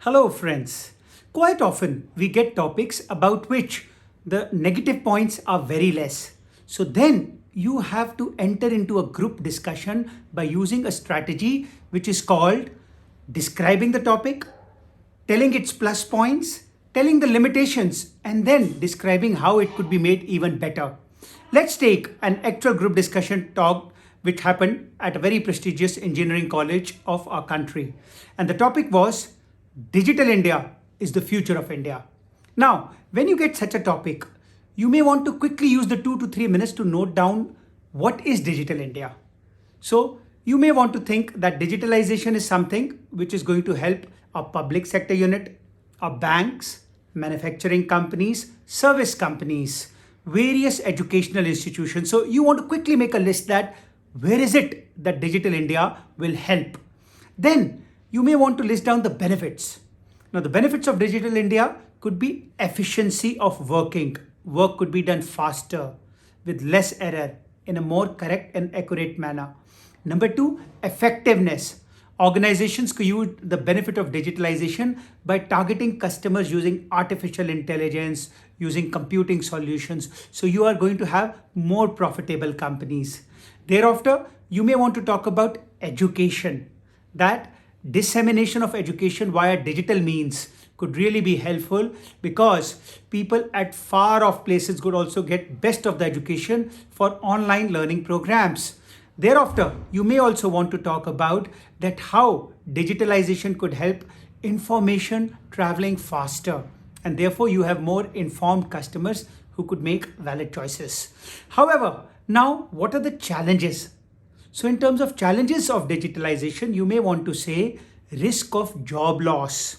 Hello, friends. Quite often we get topics about which the negative points are very less. So then you have to enter into a group discussion by using a strategy which is called describing the topic, telling its plus points, telling the limitations, and then describing how it could be made even better. Let's take an actual group discussion talk which happened at a very prestigious engineering college of our country. And the topic was Digital India is the future of India. Now, when you get such a topic, you may want to quickly use the 2 to 3 minutes to note down what is Digital India. So you may want to think that digitalization is something which is going to help a public sector unit, our banks, manufacturing companies, service companies, various educational institutions. So you want to quickly make a list that where is it that Digital India will help. Then you may want to list down the benefits. Now, the benefits of Digital India could be efficiency of working. Work could be done faster with less error in a more correct and accurate manner. Number two, effectiveness. Organizations could use the benefit of digitalization by targeting customers using artificial intelligence, using computing solutions. So you are going to have more profitable companies. Thereafter, you may want to talk about education. That dissemination of education via digital means could really be helpful because people at far off places could also get best of the education for online learning programs. Thereafter, you may also want to talk about that how digitalization could help information traveling faster, and therefore you have more informed customers who could make valid choices. However, now what are the challenges? So in terms of challenges of digitalization, you may want to say risk of job loss,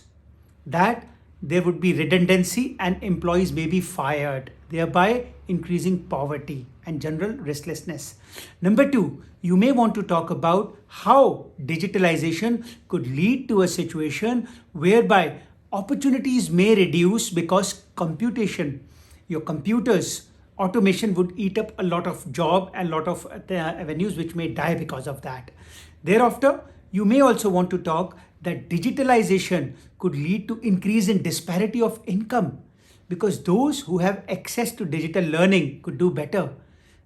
that there would be redundancy and employees may be fired, thereby increasing poverty and general restlessness. Number two, you may want to talk about how digitalization could lead to a situation whereby opportunities may reduce because computation, your computers, automation would eat up a lot of job and a lot of avenues which may die because of that. Thereafter, you may also want to talk that digitalization could lead to increase in disparity of income because those who have access to digital learning could do better,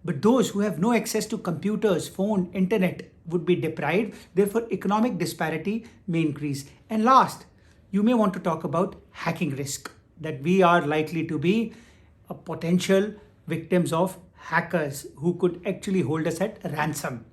but those who have no access to computers, phone, internet would be deprived. Therefore, economic disparity may increase. And last, you may want to talk about hacking risk, that we are likely to be a potential victims of hackers who could actually hold us at ransom.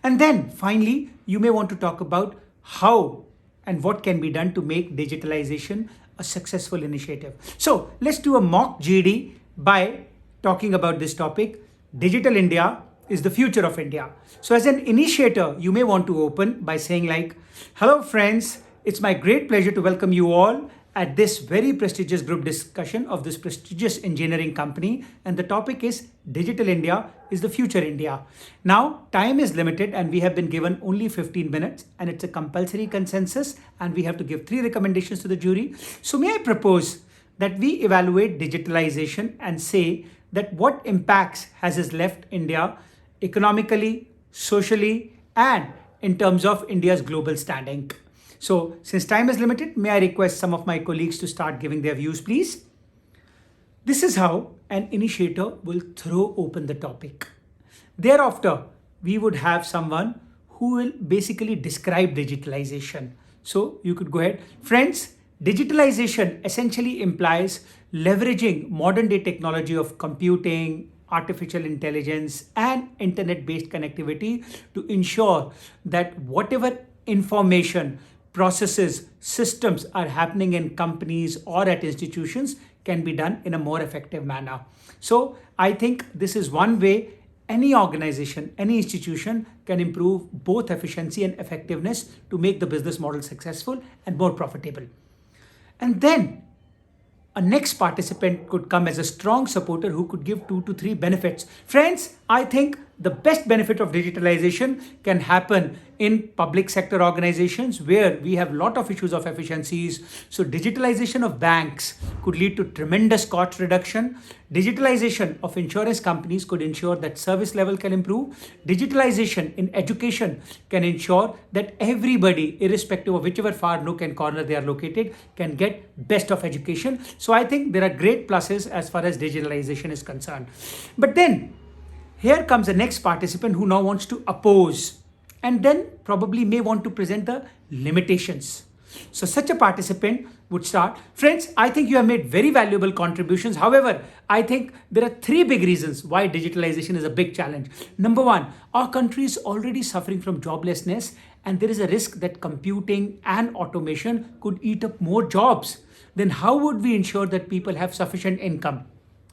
And then finally, you may want to talk about how and what can be done to make digitalization a successful initiative. So let's do a mock GD by talking about this topic. Digital India is the future of India. So as an initiator, you may want to open by saying like, hello friends, it's my great pleasure to welcome you all at this very prestigious group discussion of this prestigious engineering company, and the topic is Digital India is the future India. Now, time is limited and we have been given only 15 minutes and it's a compulsory consensus and we have to give 3 recommendations to the jury. So may I propose that we evaluate digitalization and say that what impacts has it left India economically, socially, and in terms of India's global standing. So, since time is limited, may I request some of my colleagues to start giving their views, please? This is how an initiator will throw open the topic. Thereafter, we would have someone who will basically describe digitalization. So, you could go ahead. Friends, digitalization essentially implies leveraging modern day technology of computing, artificial intelligence, and internet based connectivity to ensure that whatever information, processes, systems are happening in companies or at institutions can be done in a more effective manner. So I think this is one way any organization, any institution can improve both efficiency and effectiveness to make the business model successful and more profitable. And then a next participant could come as a strong supporter who could give 2 to 3 benefits. Friends, I think the best benefit of digitalization can happen in public sector organizations where we have a lot of issues of efficiencies. So digitalization of banks could lead to tremendous cost reduction. Digitalization of insurance companies could ensure that service level can improve. Digitalization in education can ensure that everybody, irrespective of whichever far nook and corner they are located, can get best of education. So I think there are great pluses as far as digitalization is concerned. But then here comes the next participant who now wants to oppose and then probably may want to present the limitations. So such a participant would start. Friends, I think you have made very valuable contributions. However, I think there are three big reasons why digitalization is a big challenge. Number one, our country is already suffering from joblessness, and there is a risk that computing and automation could eat up more jobs. Then how would we ensure that people have sufficient income?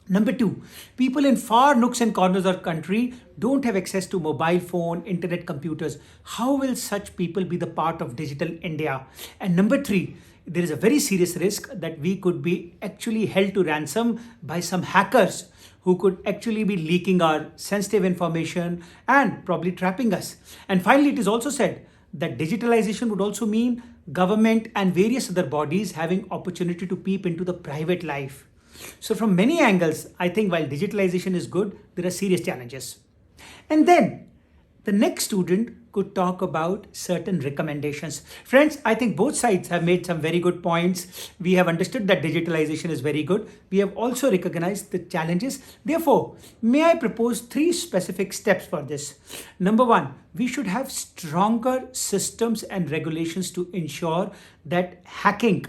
Number two, people in far nooks and corners of the country don't have access to mobile phone, internet, computers. How will such people be the part of digital India? And number three, there is a very serious risk that we could be actually held to ransom by some hackers who could actually be leaking our sensitive information and probably trapping us. And finally, it is also said that digitalization would also mean government and various other bodies having opportunity to peep into the private life. So from many angles, I think while digitalization is good, there are serious challenges. And then the next student could talk about certain recommendations. Friends, I think both sides have made some very good points. We have understood that digitalization is very good. We have also recognized the challenges. Therefore, may I propose three specific steps for this? Number one, we should have stronger systems and regulations to ensure that hacking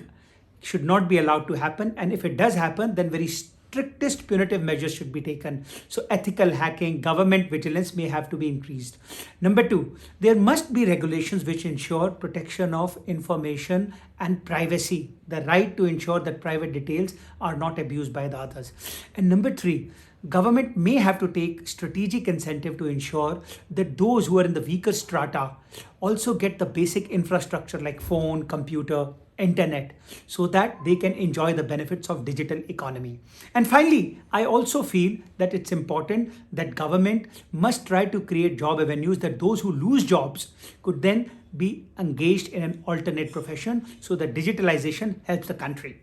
should not be allowed to happen, and if it does happen, then very strictest punitive measures should be taken. So ethical hacking, government vigilance may have to be increased. Number two, there must be regulations which ensure protection of information and privacy, the right to ensure that private details are not abused by the others. And number three, government may have to take strategic incentive to ensure that those who are in the weaker strata also get the basic infrastructure like phone, computer, internet, so that they can enjoy the benefits of digital economy. And finally, I also feel that it's important that government must try to create job avenues that those who lose jobs could then be engaged in an alternate profession so that digitalization helps the country.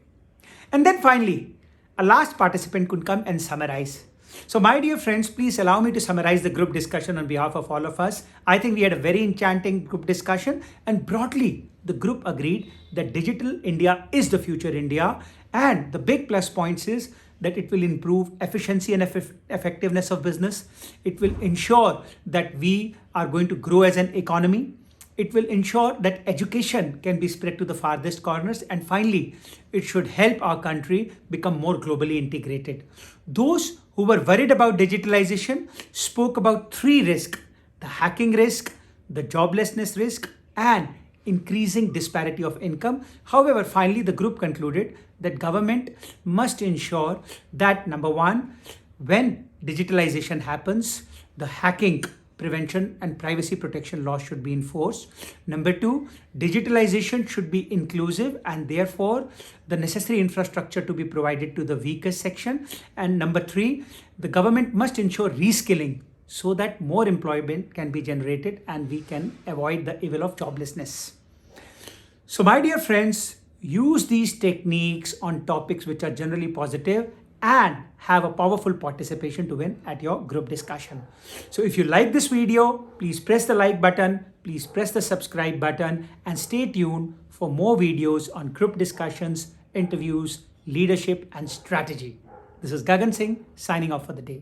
And then finally, a last participant could come and summarize. So my dear friends, please allow me to summarize the group discussion on behalf of all of us. I think we had a very enchanting group discussion, and broadly the group agreed that digital India is the future India, and the big plus points is that it will improve efficiency and effectiveness of business. It will ensure that we are going to grow as an economy. It will ensure that education can be spread to the farthest corners. And finally, it should help our country become more globally integrated. Those who were worried about digitalization spoke about three risks: the hacking risk, the joblessness risk, and increasing disparity of income. However, finally, the group concluded that government must ensure that number one, when digitalization happens, the hacking prevention and privacy protection laws should be enforced. Number two, digitalization should be inclusive and therefore the necessary infrastructure to be provided to the weakest section. And number three, the government must ensure reskilling so that more employment can be generated and we can avoid the evil of joblessness. So my dear friends, use these techniques on topics which are generally positive and have a powerful participation to win at your group discussion. So if you like this video, please press the like button, please press the subscribe button, and stay tuned for more videos on group discussions, interviews, leadership, and strategy. This is Gagan Singh signing off for the day.